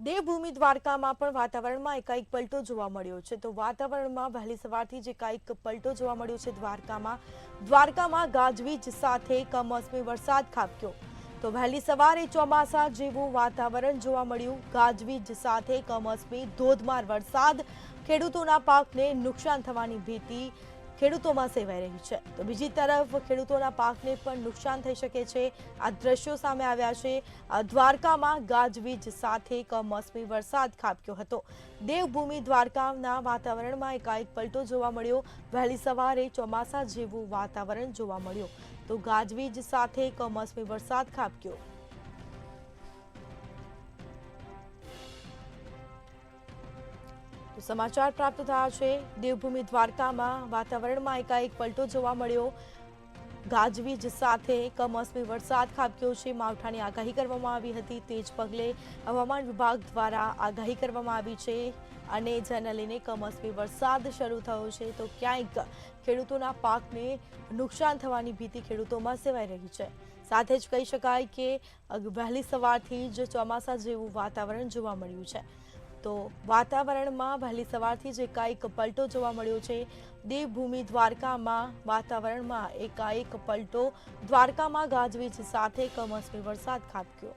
દેવભૂમિ દ્વારકામાં પણ વાતાવરણમાં એકાએક પલટો જોવા મળ્યો છે। તો વાતાવરણમાં વહેલી સવારથી જ એકાએક પલટો જોવા મળ્યો છે। દ્વારકામાં ગાજવીજ સાથે કમોસમી વરસાદ ખાબક્યો। તો વહેલી સવારે ચોમાસા જેવું વાતાવરણ જોવા મળ્યું। ગાજવીજ સાથે કમોસમી ધોધમાર વરસાદ ખેડૂતોના પાકને નુકસાન થવાની ભીતિ ખેડૂતોમાં સેવાઈ રહી છે। તો બીજી તરફ ખેડૂતોના પાકને પણ નુકસાન થઈ શકે છે। આ દ્રશ્યો સામે આવ્યા છે। દ્વારકામાં ગાજવીજ સાથે કમોસમી વરસાદ ખાબક્યો હતો। દેવભૂમિ દ્વારકાના વાતાવરણમાં એકાએક પલટો જોવા મળ્યો। વહેલી સવારે ચોમાસા જેવું વાતાવરણ જોવા મળ્યું। તો ગાજવીજ સાથે કમોસમી વરસાદ ખાબક્યો। સમાચાર પ્રાપ્ત થયા છે। દેવભૂમિ દ્વારકામાં વાતાવરણમાં એકાએક પલટો જોવા મળ્યો। ગાજવીજ સાથે કમોસમી વરસાદ ખાબક્યો છે। માવઠાની આગાહી કરવામાં આવી હતી। તે જ પગલે હવામાન વિભાગ દ્વારા આગાહી કરવામાં આવી છે અને જેને લઈને કમોસમી વરસાદ શરૂ થયો છે। તો ક્યાંક ખેડૂતોના પાકને નુકસાન થવાની ભીતિ ખેડૂતોમાં સેવાઈ રહી છે। સાથે જ કહી શકાય કે વહેલી સવારથી જ ચોમાસા જેવું વાતાવરણ જોવા મળ્યું છે। તો વાતાવરણમાં વહેલી સવારથી જ એકાએક પલટો જોવા મળ્યો છે। દેવભૂમિ દ્વારકામાં વાતાવરણમાં એકાએક પલટો। દ્વારકામાં ગાજવીજ સાથે કમોસમી વરસાદ ખાબક્યો।